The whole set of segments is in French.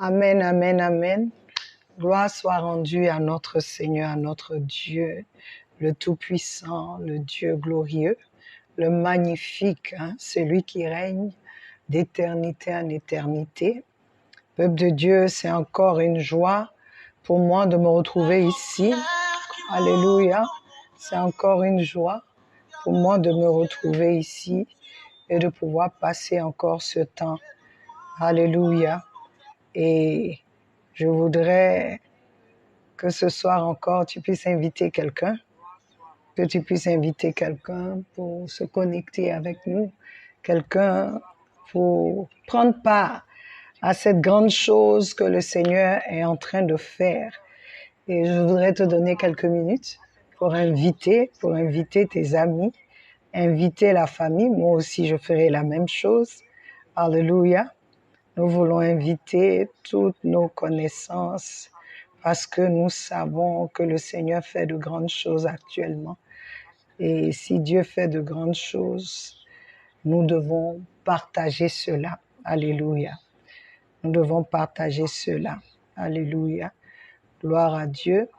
Amen, amen, amen. Gloire soit rendue à notre Seigneur, à notre Dieu, le Tout-Puissant, le Dieu glorieux, le magnifique, celui qui règne d'éternité en éternité. Peuple de Dieu, c'est encore une joie pour moi de me retrouver ici. Alléluia. C'est encore une joie pour moi de me retrouver ici et de pouvoir passer encore ce temps. Alléluia. Et je voudrais que ce soir encore, tu puisses inviter quelqu'un, que tu puisses inviter quelqu'un pour se connecter avec nous, quelqu'un pour prendre part à cette grande chose que le Seigneur est en train de faire. Et je voudrais te donner quelques minutes pour inviter tes amis, inviter la famille. Moi aussi, je ferai la même chose. Alléluia. Nous voulons inviter toutes nos connaissances parce que nous savons que le Seigneur fait de grandes choses actuellement. Et si Dieu fait de grandes choses, nous devons partager cela. Alléluia. Nous devons partager cela. Alléluia. Gloire à Dieu.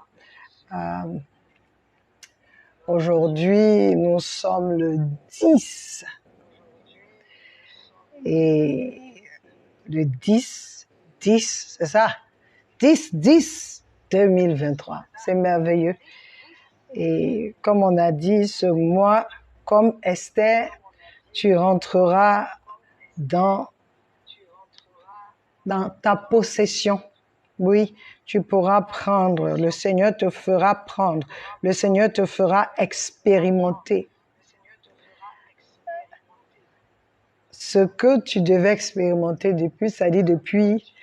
Aujourd'hui, nous sommes le 10. Et le 10, c'est ça? 10-10-2023. C'est merveilleux. Et comme on a dit, ce mois, comme Esther, tu rentreras dans ta possession. Oui, tu pourras prendre. Le Seigneur te fera prendre. Le Seigneur te fera expérimenter ce que tu devais expérimenter depuis, c'est-à-dire depuis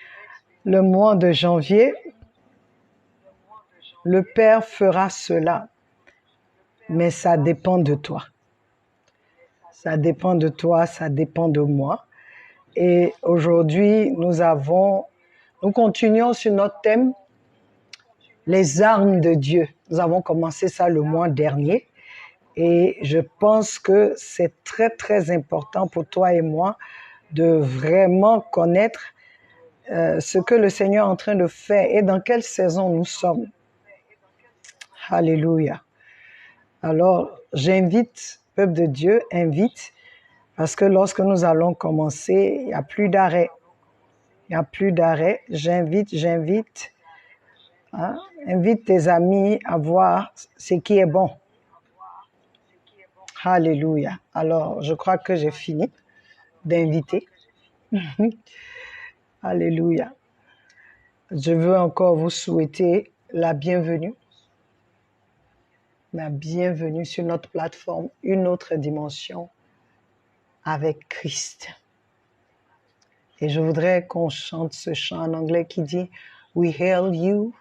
le mois de janvier. Le Père fera cela, mais ça dépend de toi. Ça dépend de toi, ça dépend de moi. Et aujourd'hui, nous continuons sur notre thème, les armes de Dieu. Nous avons commencé ça le mois dernier. Et je pense que c'est très, très important pour toi et moi de vraiment connaître ce que le Seigneur est en train de faire et dans quelle saison nous sommes. Alléluia. Alors, j'invite, peuple de Dieu, invite, parce que lorsque nous allons commencer, il n'y a plus d'arrêt. Il n'y a plus d'arrêt. J'invite. Invite tes amis à voir ce qui est bon. Alléluia. Alors, je crois que j'ai fini d'inviter. Alléluia. Je veux encore vous souhaiter la bienvenue sur notre plateforme, une autre dimension avec Christ. Et je voudrais qu'on chante ce chant en anglais qui dit « We hail you,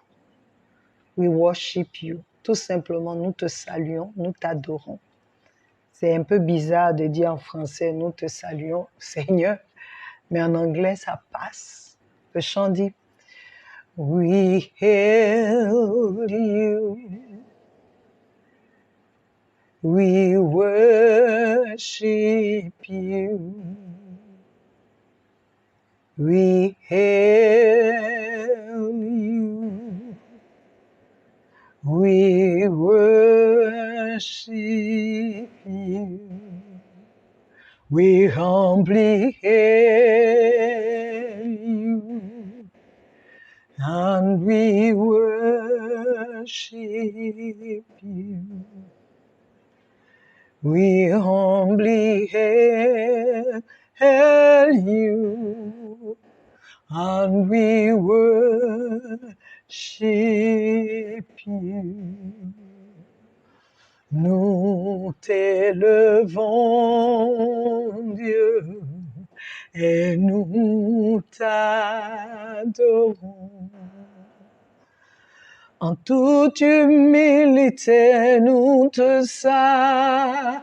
we worship you ». Tout simplement, nous te saluons, nous t'adorons. C'est un peu bizarre de dire en français « Nous te saluons, Seigneur », mais en anglais, ça passe. Le chant dit « We hail you, we worship you, we hail you, we worship you, we humbly hail you, and we worship you. We humbly hail you, and we worship you. Nous t'élevons, Dieu, et nous t'adorons. En toute humilité, nous te saluons,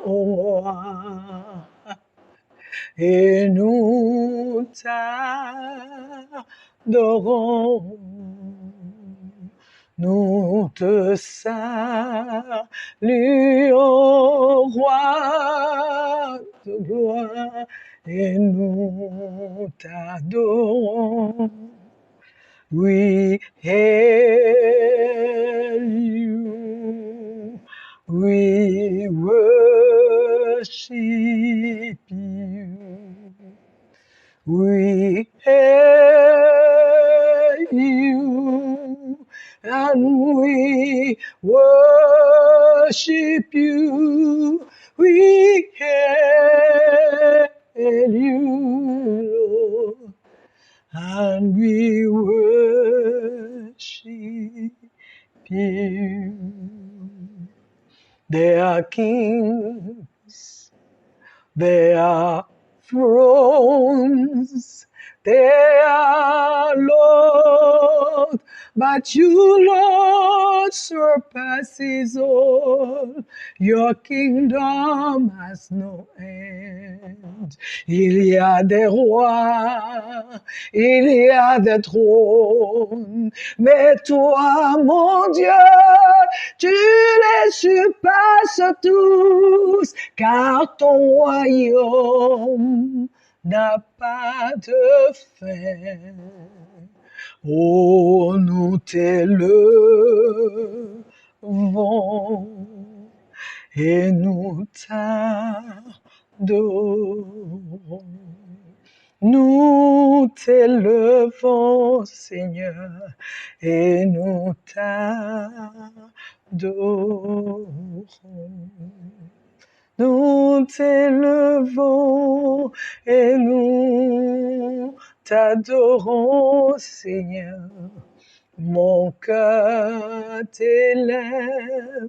roi, et nous t'adorons. Nous te saluons, roi de gloire, et nous t'adorons. We hail you, we worship you. We hail you, and we worship you. We hail you, Lord, and we worship you. They are kings, they are thrones, they are Lord, but you, Lord, surpasses all. Your kingdom has no end. Il y a des rois, il y a des trônes, mais toi, mon Dieu, tu les surpasses tous, car ton royaume n'a pas de fin. Oh, nous t'élevons et nous t'adorons. Nous t'élevons, Seigneur, et nous t'adorons. Nous t'élevons et nous t'adorons, Seigneur. Mon cœur t'élève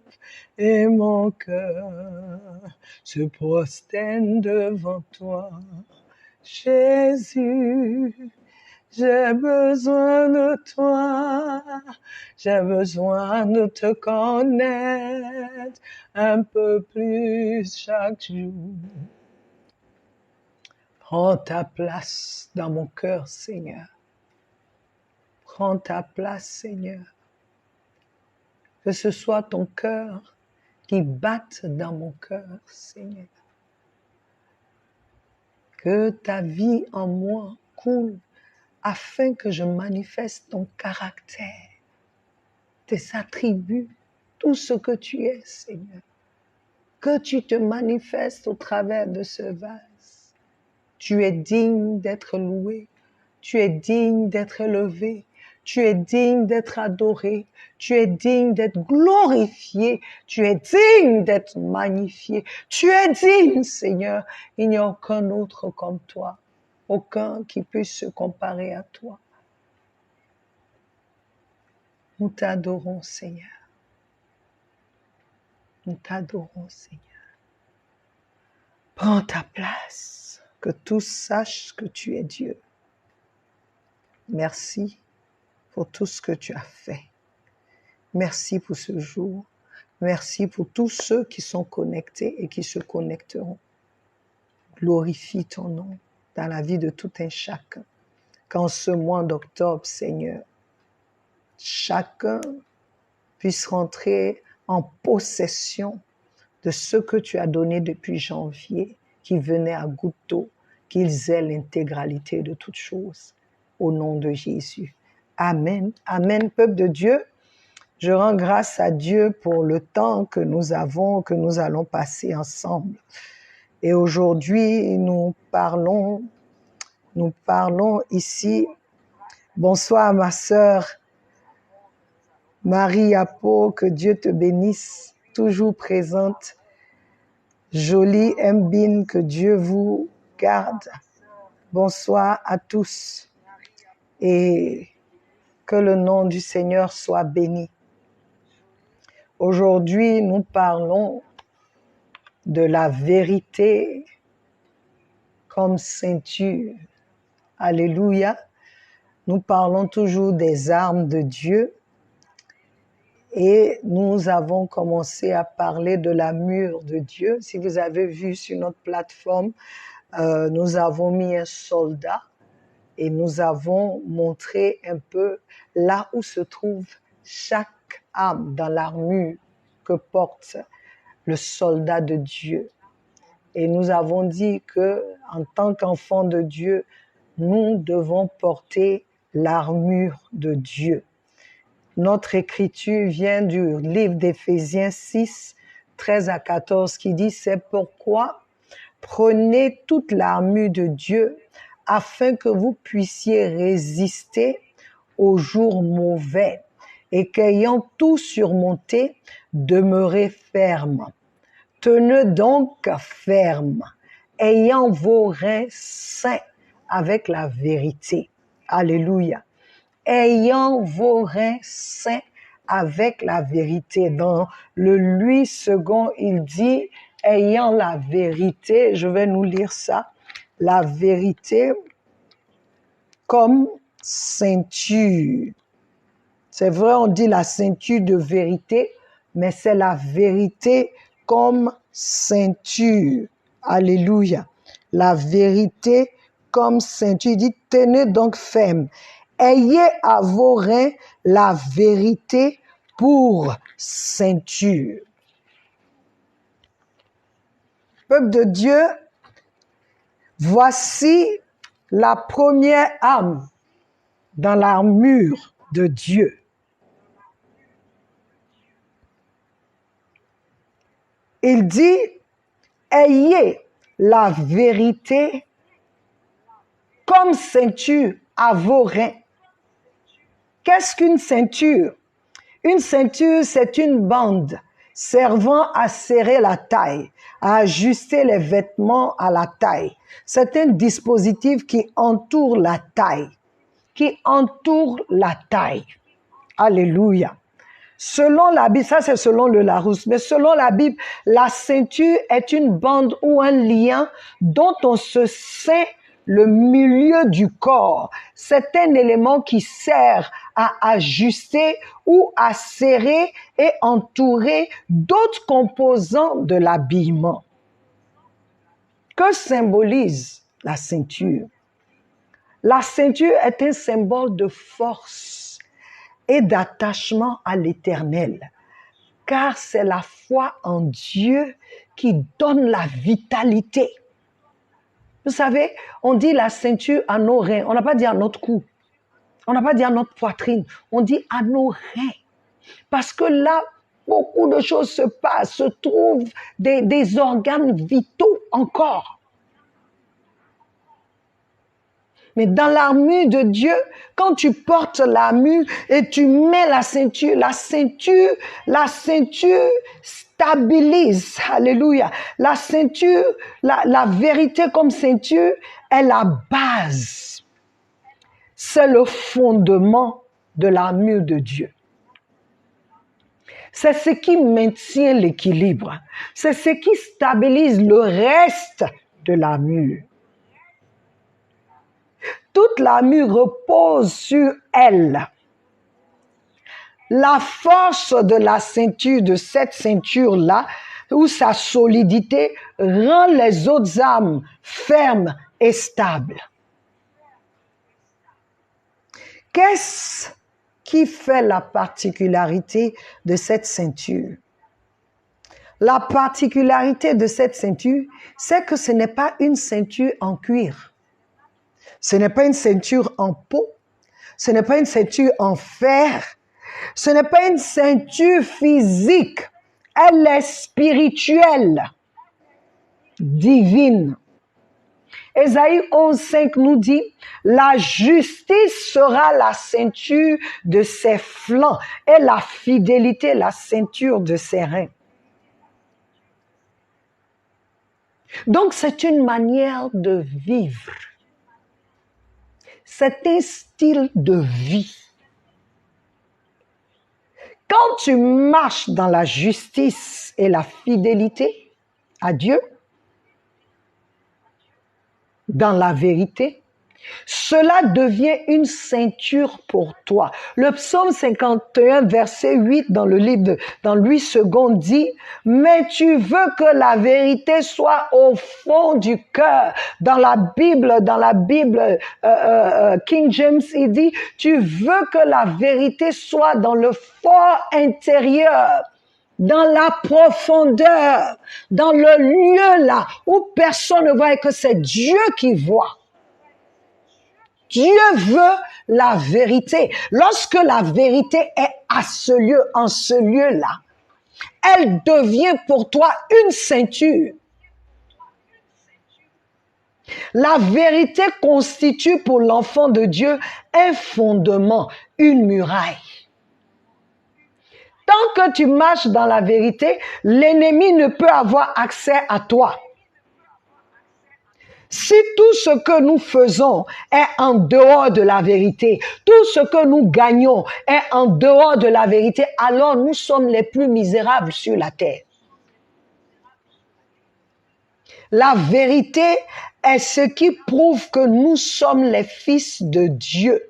et mon cœur se prosterne devant toi. Jésus, j'ai besoin de toi, j'ai besoin de te connaître un peu plus chaque jour. Prends ta place dans mon cœur, Seigneur. Prends ta place, Seigneur. Que ce soit ton cœur qui batte dans mon cœur, Seigneur. Que ta vie en moi coule afin que je manifeste ton caractère, tes attributs, tout ce que tu es, Seigneur. Que tu te manifestes au travers de ce vase. Tu es digne d'être loué, tu es digne d'être élevé, tu es digne d'être adoré, tu es digne d'être glorifié, tu es digne d'être magnifié, tu es digne, Seigneur. Il n'y a aucun autre comme toi, aucun qui puisse se comparer à toi. Nous t'adorons, Seigneur. Nous t'adorons, Seigneur. Prends ta place, que tous sachent que tu es Dieu. Merci pour tout ce que tu as fait. Merci pour ce jour. Merci pour tous ceux qui sont connectés et qui se connecteront. Glorifie ton nom dans la vie de tout un chacun. Qu'en ce mois d'octobre, Seigneur, chacun puisse rentrer en possession de ce que tu as donné depuis janvier, qui venait à goutte d'eau, qu'ils aient l'intégralité de toutes choses. Au nom de Jésus. Amen. Amen, peuple de Dieu. Je rends grâce à Dieu pour le temps que nous allons passer ensemble. Et aujourd'hui, nous parlons ici. Bonsoir, ma sœur Marie Apo, que Dieu te bénisse, toujours présente. Jolie Mbine, que Dieu vous garde. Bonsoir à tous et que le nom du Seigneur soit béni. Aujourd'hui, nous parlons de la vérité comme ceinture. Alléluia. Nous parlons toujours des armes de Dieu et nous avons commencé à parler de la mure de Dieu. Si vous avez vu sur notre plateforme, nous avons mis un soldat et nous avons montré un peu là où se trouve chaque âme dans l'armure que porte le soldat de Dieu. Et nous avons dit que, en tant qu'enfants de Dieu, nous devons porter l'armure de Dieu. Notre écriture vient du livre d'Éphésiens 6, 13 à 14, qui dit « C'est pourquoi prenez toute l'armure de Dieu afin que vous puissiez résister aux jours mauvais et qu'ayant tout surmonté, demeurez ferme. Tenez donc ferme, ayant vos reins saints avec la vérité. » Alléluia. Ayant vos reins saints avec la vérité. Dans le 8 second, il dit ayant la vérité, je vais nous lire ça, la vérité comme ceinture. C'est vrai, on dit la ceinture de vérité, mais c'est la vérité comme ceinture. Alléluia. La vérité comme ceinture. Il dit, tenez donc ferme. Ayez à vos reins la vérité pour ceinture. Peuple de Dieu, voici la première âme dans l'armure de Dieu. Il dit, ayez la vérité comme ceinture à vos reins. Qu'est-ce qu'une ceinture? Une ceinture, c'est une bande servant à serrer la taille, à ajuster les vêtements à la taille. C'est un dispositif qui entoure la taille, Alléluia. Selon la Bible, ça c'est selon le Larousse, mais selon la Bible, la ceinture est une bande ou un lien dont on se ceint le milieu du corps. C'est un élément qui sert à ajuster ou à serrer et entourer d'autres composants de l'habillement. Que symbolise la ceinture? La ceinture est un symbole de force et d'attachement à l'Éternel, car c'est la foi en Dieu qui donne la vitalité. Vous savez, on dit la ceinture à nos reins, on n'a pas dit à notre cou, on n'a pas dit à notre poitrine, on dit à nos reins. Parce que là, beaucoup de choses se passent, se trouvent des organes vitaux encore. Mais dans l'armure de Dieu, quand tu portes l'armure et tu mets la ceinture stabilise. Alléluia. La ceinture, la vérité comme ceinture est la base. C'est le fondement de l'armure de Dieu. C'est ce qui maintient l'équilibre. C'est ce qui stabilise le reste de l'armure. Toute l'armure repose sur elle. La force de la ceinture, de cette ceinture-là, ou sa solidité, rend les autres armes fermes et stables. Qu'est-ce qui fait la particularité de cette ceinture? La particularité de cette ceinture, c'est que ce n'est pas une ceinture en cuir. Ce n'est pas une ceinture en peau, ce n'est pas une ceinture en fer, ce n'est pas une ceinture physique, elle est spirituelle, divine. Ésaïe 11:5 nous dit, la justice sera la ceinture de ses flancs et la fidélité la ceinture de ses reins. Donc c'est une manière de vivre. C'est un style de vie. Quand tu marches dans la justice et la fidélité à Dieu, dans la vérité, Cela devient une ceinture pour toi. Le psaume 51, verset 8 dans le livre dans Louis II dit, mais tu veux que la vérité soit au fond du cœur. Dans la Bible King James, il dit, tu veux que la vérité soit dans le fort intérieur, dans la profondeur, dans le lieu là où personne ne voit et que c'est Dieu qui voit. Dieu veut la vérité. Lorsque la vérité est à ce lieu, en ce lieu-là, elle devient pour toi une ceinture. La vérité constitue pour l'enfant de Dieu un fondement, une muraille. Tant que tu marches dans la vérité, l'ennemi ne peut avoir accès à toi. Si tout ce que nous faisons est en dehors de la vérité, tout ce que nous gagnons est en dehors de la vérité, alors nous sommes les plus misérables sur la terre. La vérité est ce qui prouve que nous sommes les fils de Dieu.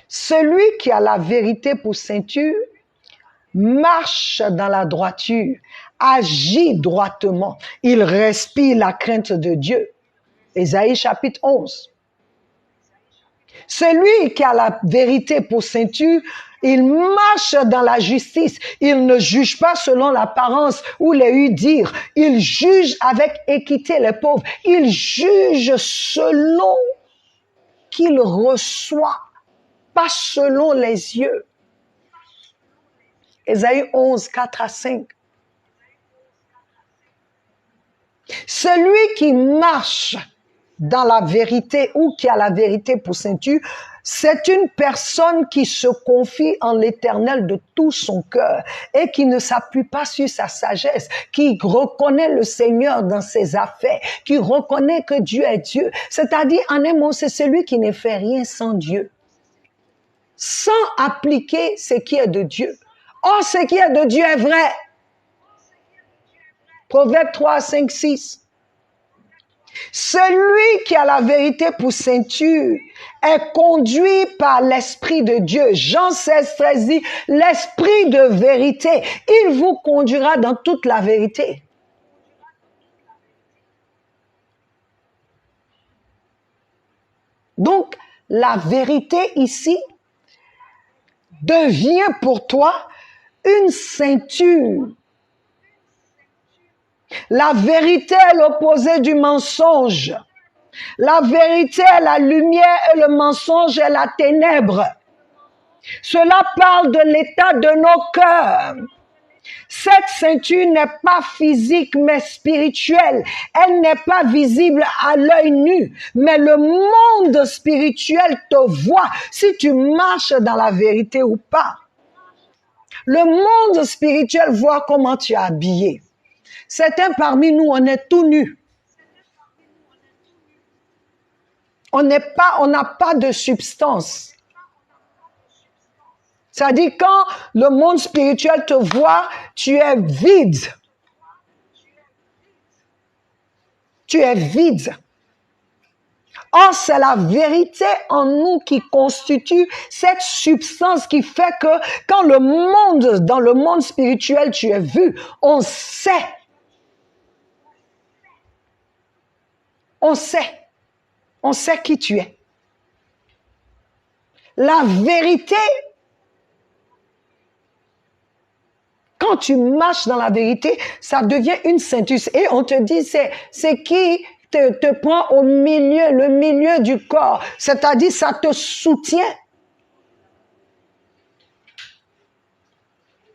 Celui qui a la vérité pour ceinture marche dans la droiture, agit droitement, il respire la crainte de Dieu. Ésaïe chapitre 11. Celui qui a la vérité pour ceinture, il marche dans la justice, il ne juge pas selon l'apparence ou les ouï-dire, il juge avec équité les pauvres, il juge selon qu'il reçoit, pas selon les yeux. Ésaïe 11, 4 à 5. Celui qui marche dans la vérité ou qui a la vérité pour ceinture, c'est une personne qui se confie en l'Éternel de tout son cœur et qui ne s'appuie pas sur sa sagesse, qui reconnaît le Seigneur dans ses affaires, qui reconnaît que Dieu est Dieu. C'est-à-dire, en un mot, c'est celui qui ne fait rien sans Dieu, sans appliquer ce qui est de Dieu. Or, ce qui est de Dieu est vrai. Proverbe 3, 5, 6. Celui qui a la vérité pour ceinture est conduit par l'Esprit de Dieu. Jean 16, 13 dit, l'Esprit de vérité, il vous conduira dans toute la vérité. Donc, la vérité ici devient pour toi une ceinture. La vérité est l'opposé du mensonge. La vérité est la lumière et le mensonge est la ténèbre. Cela parle de l'état de nos cœurs. Cette ceinture n'est pas physique mais spirituelle. Elle n'est pas visible à l'œil nu. Mais le monde spirituel te voit si tu marches dans la vérité ou pas. Le monde spirituel voit comment tu es habillé. Certains parmi nous, on est tout nus. On n'a pas de substance. C'est-à-dire, quand le monde spirituel te voit, tu es vide. Tu es vide. Or, c'est la vérité en nous qui constitue cette substance qui fait que quand dans le monde spirituel, tu es vu, on sait. On sait qui tu es. La vérité, quand tu marches dans la vérité, ça devient une ceinture. Et on te dit, c'est qui te prend au milieu, le milieu du corps. C'est-à-dire, ça te soutient.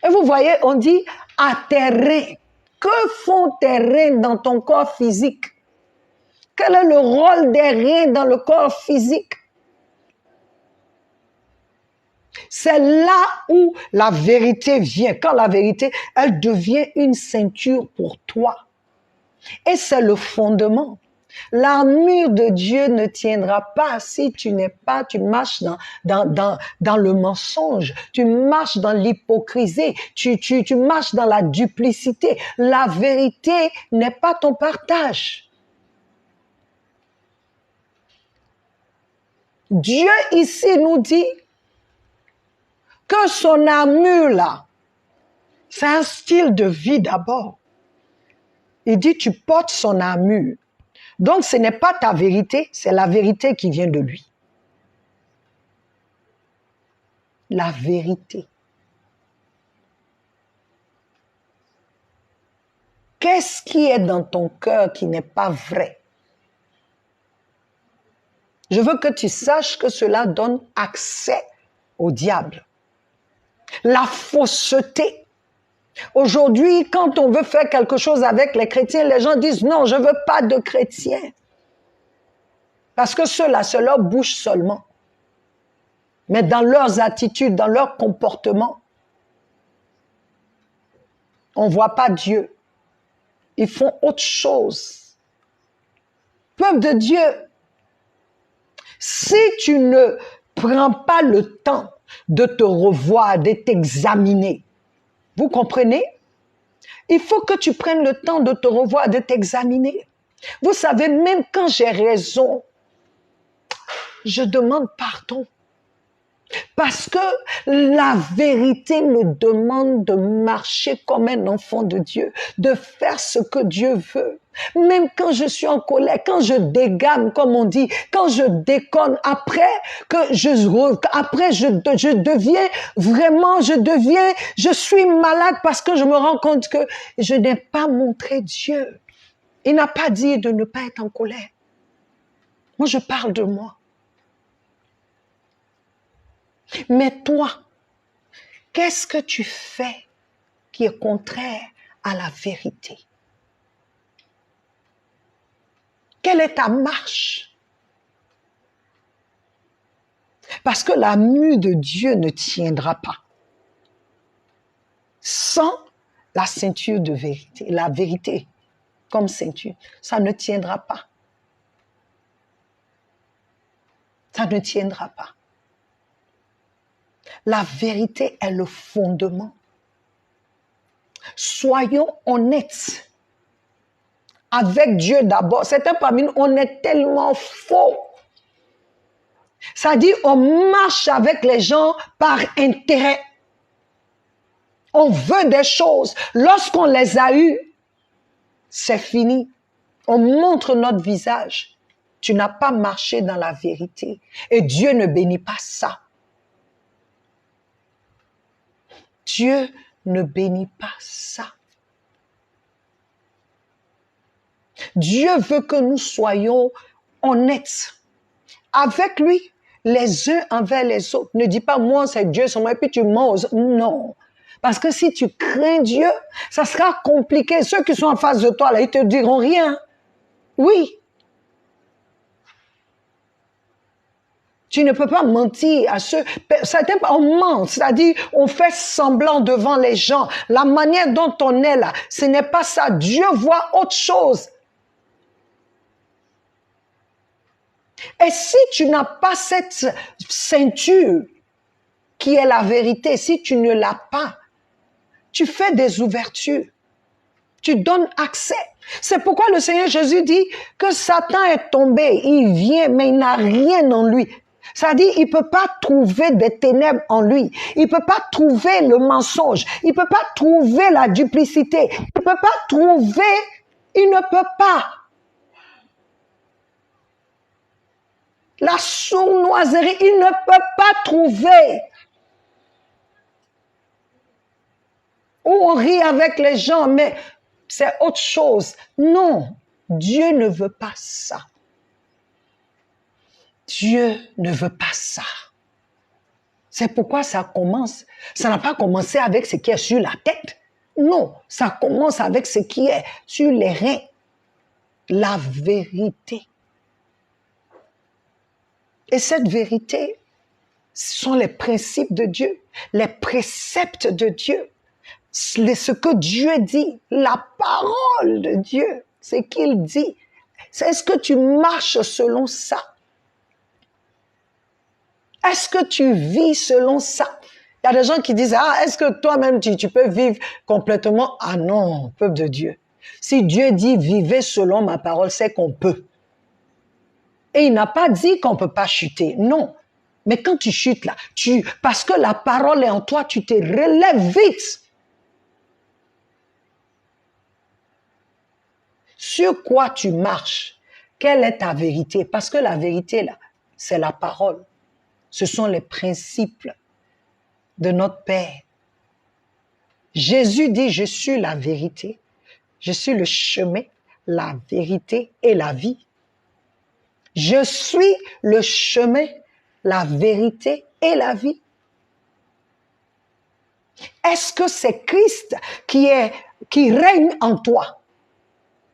Et vous voyez, on dit, à tes reins. Que font tes reins dans ton corps physique? Quel est le rôle des reins dans le corps physique? C'est là où la vérité vient. Quand la vérité, elle devient une ceinture pour toi. Et c'est le fondement. L'armure de Dieu ne tiendra pas si tu marches dans le mensonge, tu marches dans l'hypocrisie, tu marches dans la duplicité. La vérité n'est pas ton partage. Dieu ici nous dit que son armure là, c'est un style de vie d'abord. Il dit tu portes son armure. Donc ce n'est pas ta vérité, c'est la vérité qui vient de lui. La vérité. Qu'est-ce qui est dans ton cœur qui n'est pas vrai? Je veux que tu saches que cela donne accès au diable. La fausseté. Aujourd'hui, quand on veut faire quelque chose avec les chrétiens, les gens disent non, je ne veux pas de chrétiens. Parce que ceux-là, c'est leur bouche seulement. Mais dans leurs attitudes, dans leur comportement, on ne voit pas Dieu. Ils font autre chose. Peuple de Dieu, si tu ne prends pas le temps de te revoir, de t'examiner, vous comprenez? Il faut que tu prennes le temps de te revoir, de t'examiner. Vous savez, même quand j'ai raison, je demande pardon. Parce que la vérité me demande de marcher comme un enfant de Dieu, de faire ce que Dieu veut. Même quand je suis en colère, quand je dégame, comme on dit, quand je déconne, après je deviens vraiment, je suis malade parce que je me rends compte que je n'ai pas montré Dieu. Il n'a pas dit de ne pas être en colère. Moi, je parle de moi. Mais toi, qu'est-ce que tu fais qui est contraire à la vérité? Quelle est ta marche? Parce que la mue de Dieu ne tiendra pas sans la ceinture de vérité. La vérité comme ceinture, ça ne tiendra pas. Ça ne tiendra pas. La vérité est le fondement. Soyons honnêtes avec Dieu d'abord. Certains parmi nous, on est tellement faux. Ça dit, on marche avec les gens par intérêt. On veut des choses. Lorsqu'on les a eues, c'est fini. On montre notre visage. Tu n'as pas marché dans la vérité. Et Dieu ne bénit pas ça. Dieu ne bénit pas ça. Dieu veut que nous soyons honnêtes avec lui, les uns envers les autres. Ne dis pas, moi, c'est Dieu, c'est moi, et puis tu mens. Non. Parce que si tu crains Dieu, ça sera compliqué. Ceux qui sont en face de toi, là, ils te diront rien. Oui. Tu ne peux pas mentir à ceux... Certains, on ment, c'est-à-dire on fait semblant devant les gens. La manière dont on est là, ce n'est pas ça. Dieu voit autre chose. Et si tu n'as pas cette ceinture qui est la vérité, si tu ne l'as pas, tu fais des ouvertures. Tu donnes accès. C'est pourquoi le Seigneur Jésus dit que Satan est tombé. Il vient, mais il n'a rien en lui. Ça dit, il peut pas trouver des ténèbres en lui. Il peut pas trouver le mensonge. Il peut pas trouver la duplicité. Il peut pas trouver, il ne peut pas. La sournoiserie, il ne peut pas trouver. Ou on rit avec les gens, mais c'est autre chose. Non, Dieu ne veut pas ça. Dieu ne veut pas ça. C'est pourquoi ça commence. Ça n'a pas commencé avec ce qui est sur la tête. Non, ça commence avec ce qui est sur les reins. La vérité. Et cette vérité, ce sont les principes de Dieu, les préceptes de Dieu, ce que Dieu dit, la parole de Dieu, ce qu'il dit. Est-ce que tu marches selon ça? Est-ce que tu vis selon ça? Il y a des gens qui disent, ah, est-ce que toi-même tu peux vivre complètement? Ah non, peuple de Dieu. Si Dieu dit, vivez selon ma parole, c'est qu'on peut. Et il n'a pas dit qu'on ne peut pas chuter. Non. Mais quand tu chutes là, parce que la parole est en toi, tu te relèves vite. Sur quoi tu marches? Quelle est ta vérité? Parce que la vérité là, c'est la parole. Ce sont les principes de notre Père. Jésus dit, je suis la vérité. Je suis le chemin, la vérité et la vie. Je suis le chemin, la vérité et la vie. Est-ce que c'est Christ qui règne en toi?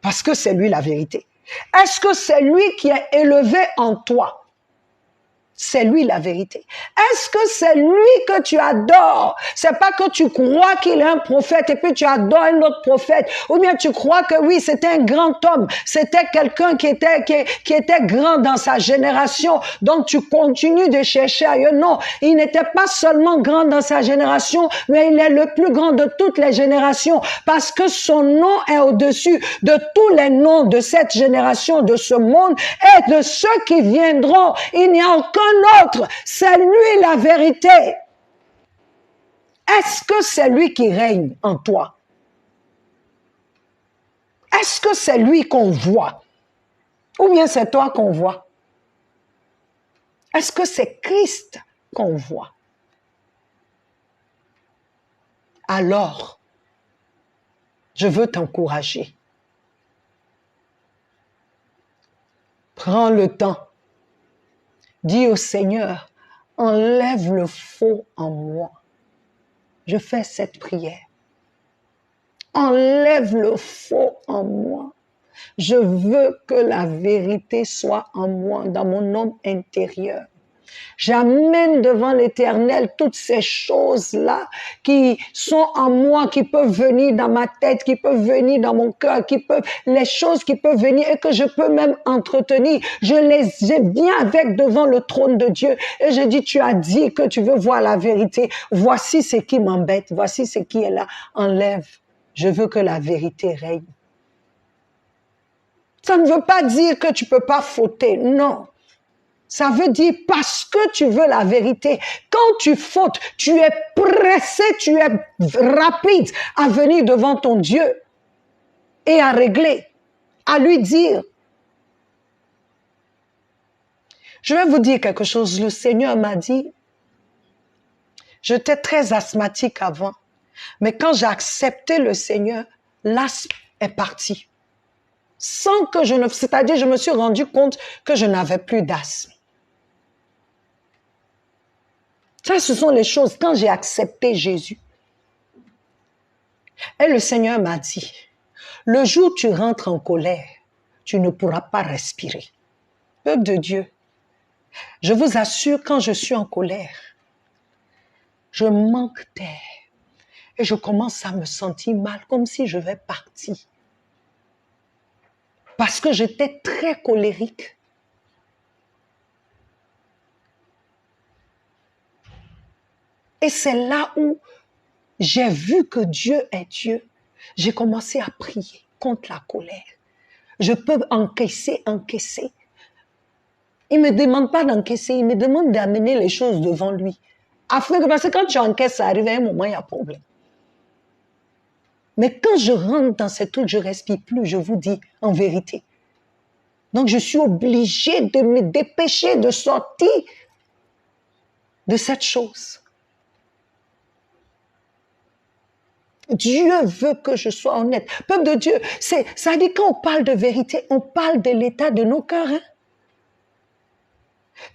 Parce que c'est lui la vérité. Est-ce que c'est lui qui est élevé en toi? C'est lui la vérité. Est-ce que c'est lui que tu adores? C'est pas que tu crois qu'il est un prophète et puis tu adores un autre prophète. Ou bien tu crois que oui, c'était un grand homme. C'était quelqu'un qui était grand dans sa génération. Donc tu continues de chercher ailleurs. Non, il n'était pas seulement grand dans sa génération, mais il est le plus grand de toutes les générations. Parce que son nom est au-dessus de tous les noms de cette génération, de ce monde et de ceux qui viendront. Il n'y a aucun autre, c'est lui la vérité. Est-ce que c'est lui qui règne en toi? Est-ce que c'est lui qu'on voit? Ou bien c'est toi qu'on voit? Est-ce que c'est Christ qu'on voit? Alors, je veux t'encourager. Prends le temps. Dis au Seigneur, enlève le faux en moi. Je fais cette prière. Enlève le faux en moi. Je veux que la vérité soit en moi, dans mon homme intérieur. J'amène devant l'Éternel toutes ces choses-là qui sont en moi, qui peuvent venir dans ma tête, qui peuvent venir dans mon cœur, les choses qui peuvent venir et que je peux même entretenir. Je viens avec devant le trône de Dieu et je dis, tu as dit que tu veux voir la vérité. Voici ce qui m'embête, voici ce qui est là. Enlève. Je veux que la vérité règne. Ça ne veut pas dire que tu peux pas fauter, non. Ça veut dire parce que tu veux la vérité. Quand tu fautes, tu es pressé, tu es rapide à venir devant ton Dieu et à régler, à lui dire. Je vais vous dire quelque chose. Le Seigneur m'a dit, j'étais très asthmatique avant, mais quand j'ai accepté le Seigneur, l'asthme est parti. Sans que c'est-à-dire je me suis rendu compte que je n'avais plus d'asthme. Ça, ce sont les choses quand j'ai accepté Jésus. Et le Seigneur m'a dit, le jour où tu rentres en colère, tu ne pourras pas respirer. Peuple de Dieu, je vous assure, quand je suis en colère, je manque d'air et je commence à me sentir mal, comme si je vais partir. Parce que j'étais très colérique. Et c'est là où j'ai vu que Dieu est Dieu. J'ai commencé à prier contre la colère. Je peux encaisser. Il ne me demande pas d'encaisser, il me demande d'amener les choses devant lui. Parce que quand tu encaisses, ça arrive à un moment, il y a problème. Mais quand je rentre dans ce truc, je ne respire plus, je vous dis en vérité. Donc je suis obligée de me dépêcher de sortir de cette chose. Dieu veut que je sois honnête. Peuple de Dieu, ça dit quand on parle de vérité, on parle de l'état de nos cœurs. Hein?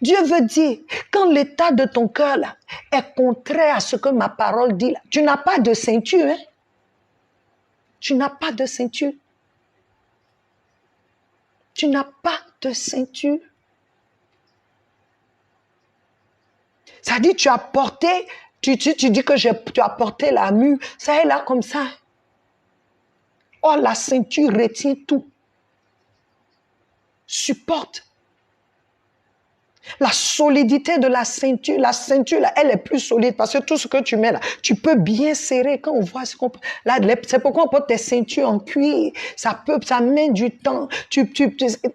Dieu veut dire, quand l'état de ton cœur là, est contraire à ce que ma parole dit, là, tu n'as pas de ceinture. Hein? Tu n'as pas de ceinture. Tu n'as pas de ceinture. Ça dit, tu as porté, tu dis que tu as porté la mue, ça est là comme ça. Oh, la ceinture retient tout. Supporte. La solidité de la ceinture, là, elle est plus solide parce que tout ce que tu mets là, tu peux bien serrer quand on voit ce qu'on... Là, c'est pourquoi on porte tes ceintures en cuir. Ça met du temps.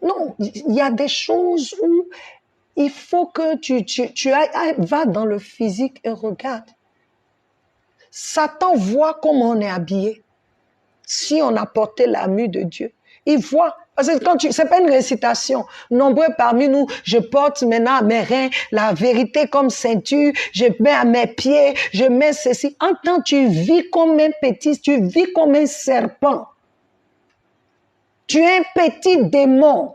Non, il y a des choses où il faut que tu ailles, va dans le physique et regarde. Satan voit comment on est habillé. Si on a porté l'armure de Dieu, il voit. Parce que c'est pas une récitation. Nombreux parmi nous, je porte maintenant à mes reins la vérité comme ceinture, je mets à mes pieds, je mets ceci. En tant que tu vis comme un petit, tu vis comme un serpent. Tu es un petit démon.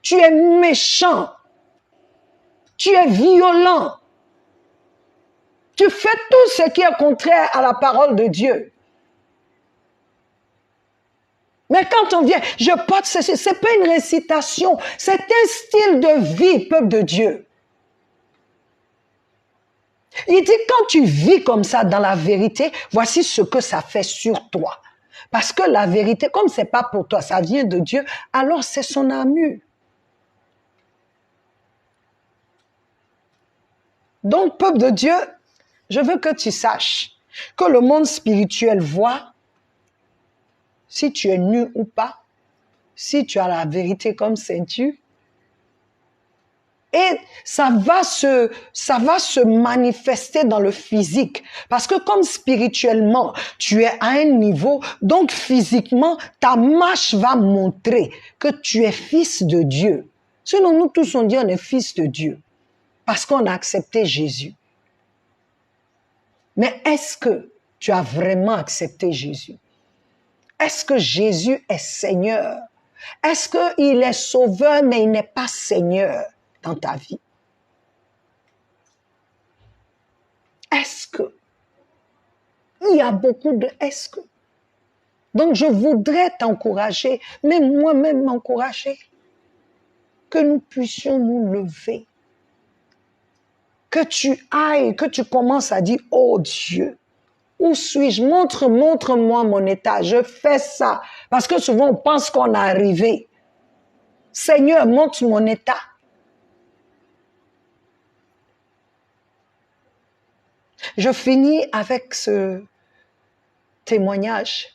Tu es méchant. Tu es violent. Tu fais tout ce qui est contraire à la parole de Dieu. Mais quand on vient, je porte ceci, c'est pas une récitation, c'est un style de vie, peuple de Dieu. Il dit, quand tu vis comme ça dans la vérité, voici ce que ça fait sur toi. Parce que la vérité, comme c'est pas pour toi, ça vient de Dieu, alors c'est son armure. Donc, peuple de Dieu, je veux que tu saches que le monde spirituel voit si tu es nu ou pas, si tu as la vérité comme ceinture. Et ça va se manifester dans le physique. Parce que comme spirituellement, tu es à un niveau, donc physiquement, ta marche va montrer que tu es fils de Dieu. Sinon, nous tous, on dit on est fils de Dieu. Parce qu'on a accepté Jésus. Mais est-ce que tu as vraiment accepté Jésus? Est-ce que Jésus est Seigneur? Est-ce qu'il est sauveur, mais il n'est pas Seigneur dans ta vie? Est-ce que? Il y a beaucoup de est-ce que. Donc, je voudrais t'encourager, mais moi-même m'encourager, que nous puissions nous lever. Que tu ailles, que tu commences à dire, oh Dieu, où suis-je? Montre-moi mon état. Je fais ça. Parce que souvent, on pense qu'on est arrivé. Seigneur, montre mon état. Je finis avec ce témoignage.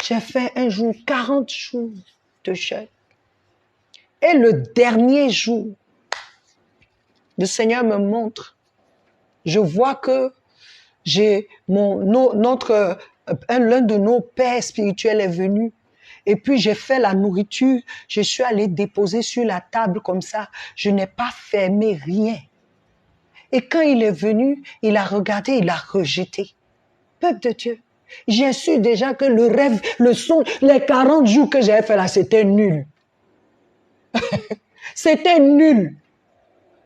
J'ai fait un jour, 40 jours de jeûne. Et le dernier jour, le Seigneur me montre. Je vois que l'un de nos pères spirituels est venu. Et puis j'ai fait la nourriture. Je suis allée déposer sur la table comme ça. Je n'ai pas fermé rien. Et quand il est venu, il a regardé, il a rejeté. Peuple de Dieu, j'ai su déjà que le rêve, le son, les 40 jours que j'avais fait là, c'était nul. C'était nul.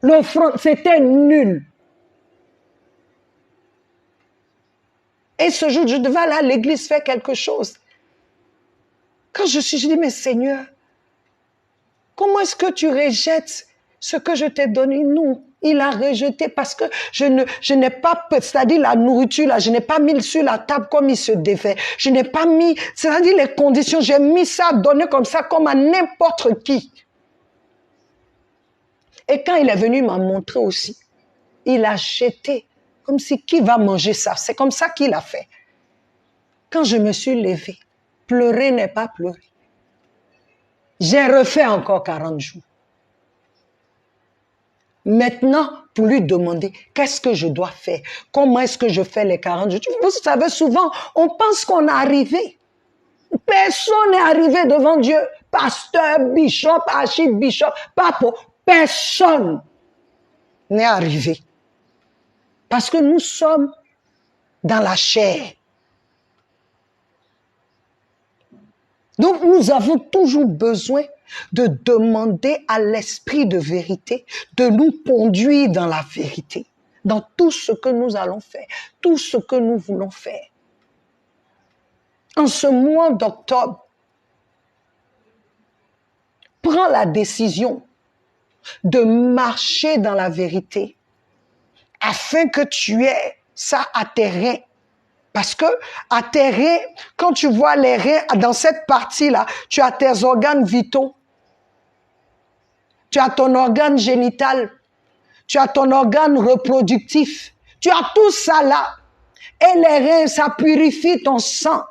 L'offrande, c'était nul. Et ce jour, je devais aller à l'église faire quelque chose. Quand je dis, mais Seigneur, comment est-ce que tu rejettes ce que je t'ai donné? Non, il a rejeté parce que je n'ai pas, c'est-à-dire la nourriture, là, je n'ai pas mis sur la table comme il se devait. Je n'ai pas mis, c'est-à-dire les conditions, j'ai mis ça, donné comme ça, comme à n'importe qui. Et quand il est venu, il m'a montré aussi. Il a jeté, comme si qui va manger ça? C'est comme ça qu'il a fait. Quand je me suis levée, pleurer n'est pas pleurer. J'ai refait encore 40 jours. Maintenant, pour lui demander, qu'est-ce que je dois faire? Comment est-ce que je fais les 40 jours? Vous savez, souvent, on pense qu'on est arrivé. Personne n'est arrivé devant Dieu. Pasteur, bishop, archibishop, pape, personne n'est arrivé. Parce que nous sommes dans la chair. Donc, nous avons toujours besoin de demander à l'esprit de vérité de nous conduire dans la vérité, dans tout ce que nous allons faire, tout ce que nous voulons faire. En ce mois d'octobre, prends la décision de marcher dans la vérité afin que tu aies ça à tes reins. Parce que à tes reins, quand tu vois les reins, dans cette partie-là, tu as tes organes vitaux. Tu as ton organe génital. Tu as ton organe reproductif. Tu as tout ça là. Et les reins, ça purifie ton sang.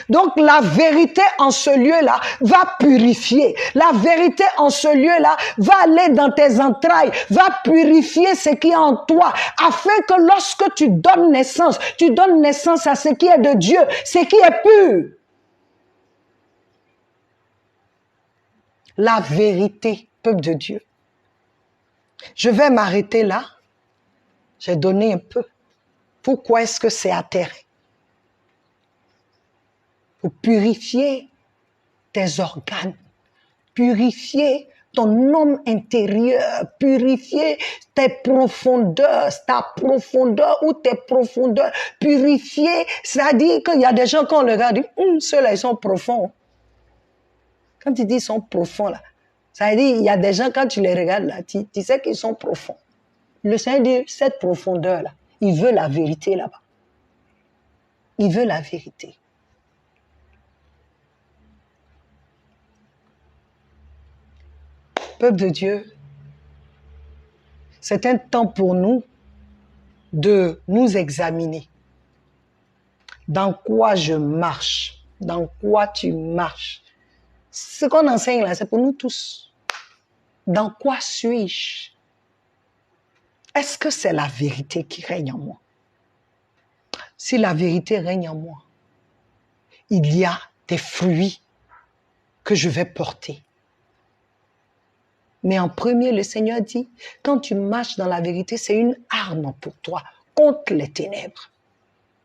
Donc la vérité en ce lieu-là va purifier. La vérité en ce lieu-là va aller dans tes entrailles, va purifier ce qui est en toi, afin que lorsque tu donnes naissance à ce qui est de Dieu, ce qui est pur. La vérité, peuple de Dieu. Je vais m'arrêter là. J'ai donné un peu. Pourquoi est-ce que c'est atterré? Pour purifier tes organes, purifier ton homme intérieur, purifier tes profondeurs, ta profondeur ou tes profondeurs, purifier, c'est-à-dire qu'il y a des gens quand on les regarde, ceux-là ils sont profonds. Quand ils disent ils sont profonds là, ça veut dire il y a des gens quand tu les regardes là, tu sais qu'ils sont profonds. Le Seigneur dit cette profondeur là, il veut la vérité là-bas. Il veut la vérité. Peuple de Dieu, c'est un temps pour nous de nous examiner. Dans quoi je marche? Dans quoi tu marches? Ce qu'on enseigne là, c'est pour nous tous. Dans quoi suis-je? Est-ce que c'est la vérité qui règne en moi? Si la vérité règne en moi, il y a des fruits que je vais porter. Mais en premier, le Seigneur dit, quand tu marches dans la vérité, c'est une arme pour toi contre les ténèbres.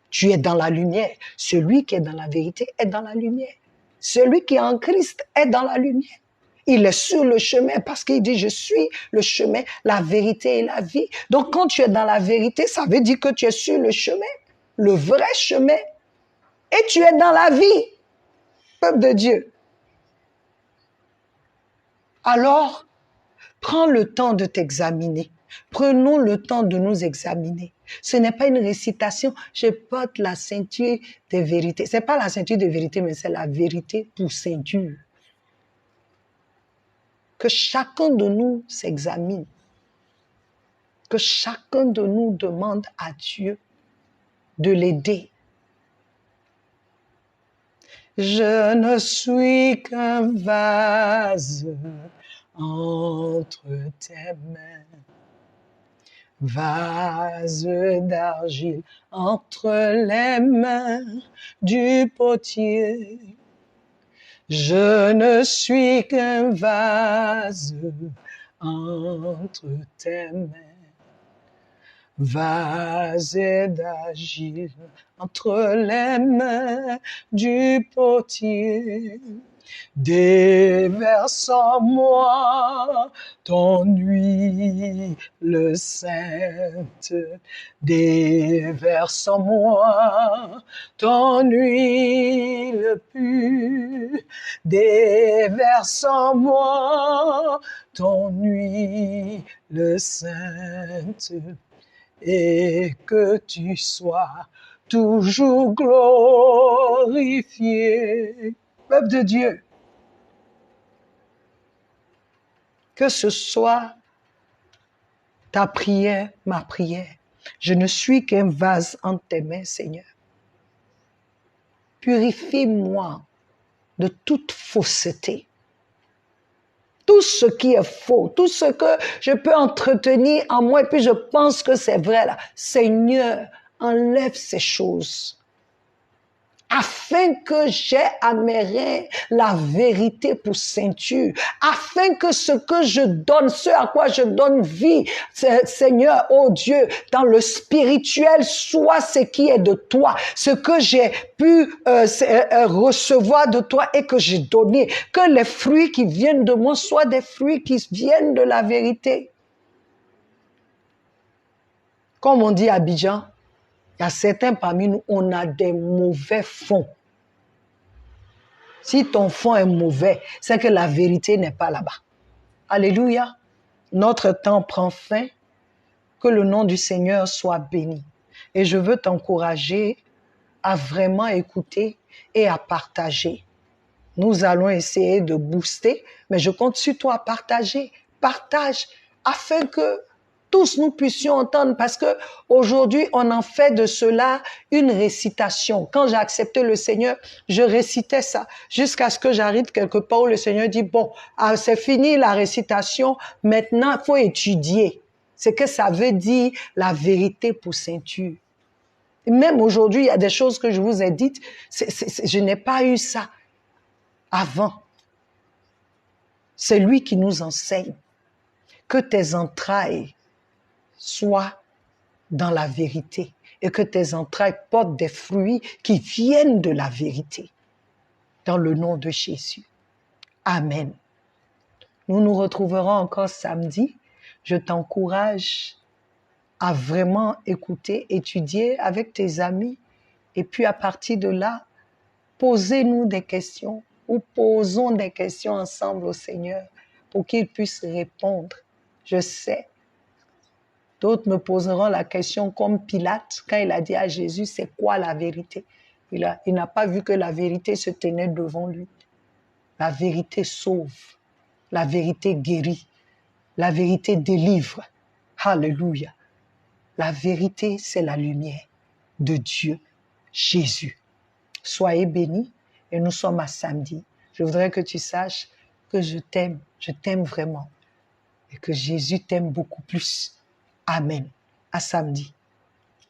Tu es dans la lumière. Celui qui est dans la vérité est dans la lumière. Celui qui est en Christ est dans la lumière. Il est sur le chemin parce qu'il dit, je suis le chemin, la vérité et la vie. Donc quand tu es dans la vérité, ça veut dire que tu es sur le chemin, le vrai chemin. Et tu es dans la vie, peuple de Dieu. Alors, prends le temps de t'examiner. Prenons le temps de nous examiner. Ce n'est pas une récitation. Je porte la ceinture de vérité. Ce n'est pas la ceinture de vérité, mais c'est la vérité pour ceinture. Que chacun de nous s'examine. Que chacun de nous demande à Dieu de l'aider. Je ne suis qu'un vase entre tes mains, vase d'argile entre les mains du potier. Je ne suis qu'un vase entre tes mains, vase d'argile entre les mains du potier. Déverse en moi ton huile sainte, déverse en moi ton huile pure, déverse en moi ton huile sainte, et que tu sois toujours glorifié. Peuple de Dieu, que ce soit ta prière, ma prière. Je ne suis qu'un vase entre tes mains, Seigneur. Purifie-moi de toute fausseté. Tout ce qui est faux, tout ce que je peux entretenir en moi et puis je pense que c'est vrai là. Seigneur, enlève ces choses. Afin que j'ai à mes reins la vérité pour ceinture, afin que ce que je donne, ce à quoi je donne vie, Seigneur, oh Dieu, dans le spirituel, soit ce qui est de toi, ce que j'ai pu recevoir de toi et que j'ai donné, que les fruits qui viennent de moi soient des fruits qui viennent de la vérité. Comme on dit à Abidjan, il y a certains parmi nous, on a des mauvais fonds. Si ton fond est mauvais, c'est que la vérité n'est pas là-bas. Alléluia. Notre temps prend fin. Que le nom du Seigneur soit béni. Et je veux t'encourager à vraiment écouter et à partager. Nous allons essayer de booster, mais je compte sur toi, partage, afin que tous nous puissions entendre, parce que aujourd'hui on en fait de cela une récitation. Quand j'ai accepté le Seigneur, je récitais ça jusqu'à ce que j'arrive quelque part où le Seigneur dit, bon, c'est fini la récitation, maintenant il faut étudier ce que ça veut dire la vérité pour ceinture. Et même aujourd'hui, il y a des choses que je vous ai dites, je n'ai pas eu ça avant. C'est lui qui nous enseigne que tes entrailles soient dans la vérité et que tes entrailles portent des fruits qui viennent de la vérité. Dans le nom de Jésus. Amen. Nous nous retrouverons encore samedi. Je t'encourage à vraiment écouter, étudier avec tes amis et puis à partir de là, posez-nous des questions ou posons des questions ensemble au Seigneur pour qu'il puisse répondre. Je sais. D'autres me poseront la question comme Pilate, quand il a dit à Jésus, c'est quoi la vérité? Il n'a pas vu que la vérité se tenait devant lui. La vérité sauve, la vérité guérit, la vérité délivre. Alléluia. La vérité, c'est la lumière de Dieu, Jésus. Soyez bénis et nous sommes à samedi. Je voudrais que tu saches que je t'aime vraiment et que Jésus t'aime beaucoup plus. Amen. À samedi.